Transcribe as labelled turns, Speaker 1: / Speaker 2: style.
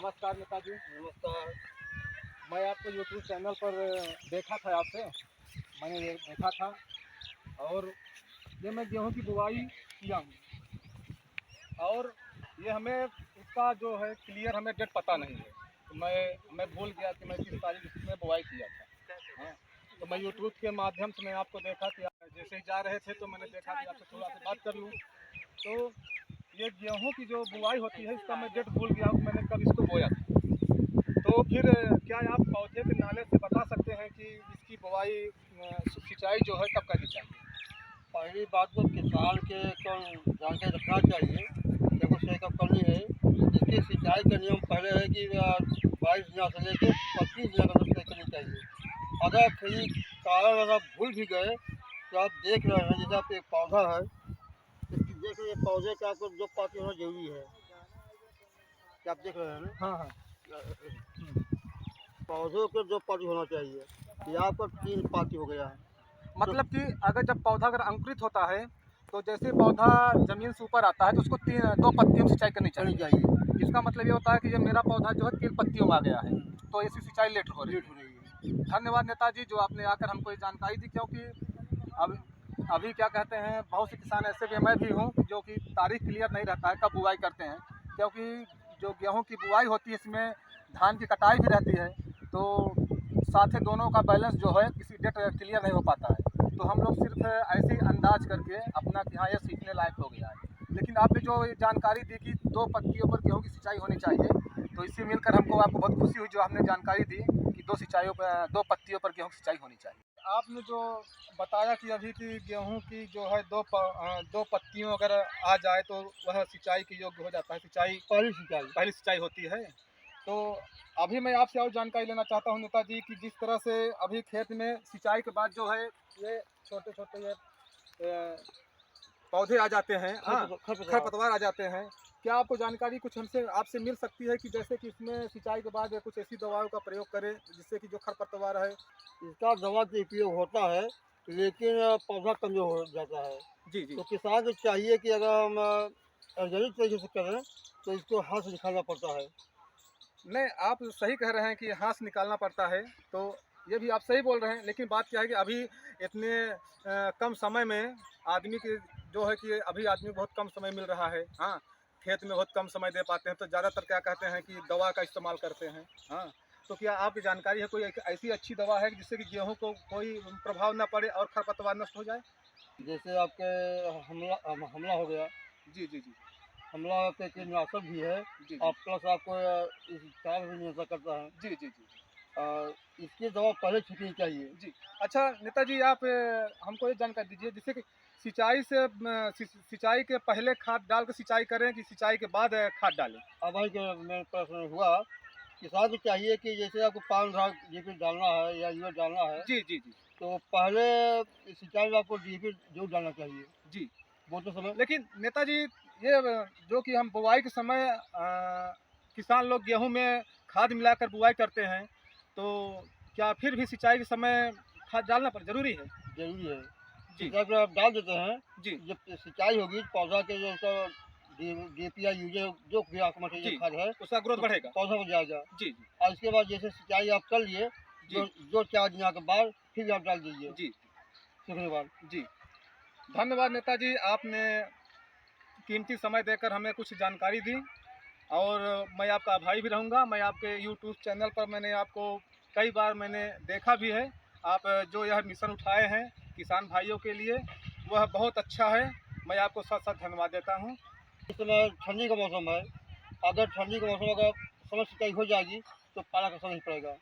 Speaker 1: नमस्कार नेताजी।
Speaker 2: नमस्कार।
Speaker 1: मैं आपको यूट्यूब चैनल पर देखा था आपसे, मैंने देखा था और ये मैं गेहूं की बुवाई किया हूँ और ये हमें इसका जो है क्लियर हमें डेट पता नहीं है। तो मैं भूल गया कि मैं किस तारीख में बुवाई किया था। हाँ, तो मैं यूट्यूब के माध्यम से मैं आपको देखा कि आप जैसे ही जा रहे थे तो मैंने देखा कि आपसे थोड़ा सा बात कर लूँ। तो ये गेहूं की जो बुवाई होती है इसका मैं डेट भूल गया हूँ, मैंने कब इसको बोया था। तो फिर क्या आप पौधे के नाले से बता सकते हैं कि इसकी बुवाई सिंचाई जो है कब करनी चाहिए?
Speaker 2: पहली बात तो किसान के तो जानकारी रखना चाहिए कि वो सही कब करनी है। इसकी सिंचाई का नियम पहले है कि 22 दिनों से लेकर 25 दिनों तक तय करनी चाहिए। अगर कहीं कारण अगर भूल भी गए तो आप देख रहे हैं, जैसे आप एक पौधा है, जैसे ये पौधे का आपको 2 पाती होना जरूरी है। क्या आप देख रहे हैं ना?
Speaker 1: हाँ हाँ।
Speaker 2: पौधों के 2 पाती होना चाहिए। यहाँ पर 3 पाती हो गया है।
Speaker 1: मतलब कि अगर जब पौधा अगर अंकुरित होता है तो जैसे पौधा जमीन से ऊपर आता है तो उसको 2 पत्तियों में सिंचाई करनी
Speaker 2: करनी
Speaker 1: चाहिए।
Speaker 2: चाहिए।
Speaker 1: इसका मतलब ये होता है कि ये मेरा पौधा जो है 3 पत्तियों में आ गया है, तो इसकी सिंचाई लेट हो रही
Speaker 2: लेट हो रही है।
Speaker 1: है। धन्यवाद नेताजी जो आपने आकर हमको ये जानकारी दी, क्योंकि अभी क्या कहते हैं, बहुत से किसान ऐसे भी, मैं भी हूँ, जो कि तारीख क्लियर नहीं रहता है कब बुआई करते हैं। क्योंकि जो गेहूँ की बुआई होती है इसमें धान की कटाई भी रहती है, तो साथ ही दोनों का बैलेंस जो है किसी डेट क्लियर नहीं हो पाता है। तो हम लोग सिर्फ ऐसे ही अंदाज करके अपना कि हाँ ये सीखने लायक हो गया है। लेकिन आपने जो ये जानकारी दी कि 2 पत्तियों पर गेहूँ की सिंचाई होनी चाहिए, तो इससे मिलकर आपको बहुत खुशी हुई जो आपने जानकारी दी कि 2 पत्तियों पर गेहूँ की सिंचाई होनी चाहिए। आपने जो बताया कि अभी की गेहूं की जो है 2 पत्तियों अगर आ जाए तो वह सिंचाई के योग्य हो जाता है, सिंचाई पहली सिंचाई होती है। तो अभी मैं आपसे और जानकारी लेना चाहता हूं नेताजी कि जिस तरह से अभी खेत में सिंचाई के बाद जो है ये छोटे छोटे ये पौधे आ जाते हैं, हाँ, खरपतवार आ जाते हैं। क्या आपको जानकारी कुछ हमसे आपसे मिल सकती है कि जैसे कि इसमें सिंचाई के बाद कुछ ऐसी दवाओं का प्रयोग करें जिससे कि जो खरपतवार है?
Speaker 2: इसका दवा का उपयोग होता है, लेकिन पौधा कमज़ोर हो जाता है।
Speaker 1: जी जी।
Speaker 2: तो किसान को चाहिए कि अगर हम ऑर्गेनिक तरीके से करें तो इसको हाथ से निकालना पड़ता है।
Speaker 1: नहीं, आप सही कह रहे हैं कि हाथ से निकालना पड़ता है, तो ये भी आप सही बोल रहे हैं। लेकिन बात क्या है कि अभी इतने कम समय में आदमी की जो है कि अभी आदमी बहुत कम समय मिल रहा है, हाँ, खेत में बहुत कम समय दे पाते हैं, तो ज़्यादातर क्या कहते हैं कि दवा का इस्तेमाल करते हैं, हाँ। तो क्या आपकी जानकारी है कोई एक ऐसी अच्छी दवा है जिससे कि गेहूँ को कोई प्रभाव ना पड़े और खरपतवार नष्ट हो जाए?
Speaker 2: जैसे आपके हमला हो गया,
Speaker 1: जी जी जी।
Speaker 2: हमला के कीटनाशक भी है
Speaker 1: जी
Speaker 2: और
Speaker 1: जी।
Speaker 2: प्लस आपको इस चार भी नियंत्रण करता है।
Speaker 1: जी जी जी।
Speaker 2: इसकी दवा पहले छींटनी चाहिए।
Speaker 1: जी। अच्छा नेताजी, आप हमको ये जानकारी दीजिए जिससे कि सिंचाई के पहले खाद डाल के सिंचाई करें कि सिंचाई के बाद खाद डालें?
Speaker 2: अब भाई जो मेरे प्रश्न हुआ, किसान को चाहिए कि जैसे आपको 5 डीपी डालना है या यूरिया डालना है,
Speaker 1: जी, जी, जी।
Speaker 2: तो पहले सिंचाई में आपको डीपी जरूर डालना चाहिए।
Speaker 1: जी।
Speaker 2: बोते समय
Speaker 1: लेकिन नेताजी ये जो कि हम बुआई के समय किसान लोग गेहूँ में खाद मिलाकर बुआई करते हैं, तो क्या फिर भी सिंचाई के समय खाद डालना ज़रूरी है?
Speaker 2: जरूरी है।
Speaker 1: जी।
Speaker 2: सिंचाई में आप डाल देते हैं,
Speaker 1: जी।
Speaker 2: जब सिंचाई होगी पौधा के जो उसका डीपी या यूरिया जो भी आपको मटेरियल
Speaker 1: जी,
Speaker 2: खाद है,
Speaker 1: उसका ग्रोथ
Speaker 2: तो
Speaker 1: बढ़ेगा।
Speaker 2: पौधा हो जाएगा।
Speaker 1: जी, जी।
Speaker 2: और इसके बाद जैसे सिंचाई आप कर लिए,
Speaker 1: जी,
Speaker 2: जो 4 दिन के बाद फिर आप डाल दीजिए
Speaker 1: जी,
Speaker 2: सूखने के बाद।
Speaker 1: जी। धन्यवाद नेताजी, आपने कीमती समय देकर हमें कुछ जानकारी दी और मैं आपका आभारी भी रहूँगा। मैं आपके यूट्यूब चैनल पर मैंने आपको कई बार मैंने देखा भी है। आप जो यह मिशन उठाए हैं किसान भाइयों के लिए, वह बहुत अच्छा है। मैं आपको साथ-साथ धन्यवाद देता हूँ।
Speaker 2: इस समय ठंडी का मौसम है, अगर ठंडी का मौसम अगर समय सिंचाई हो जाएगी तो पाला का असर नहीं पड़ेगा।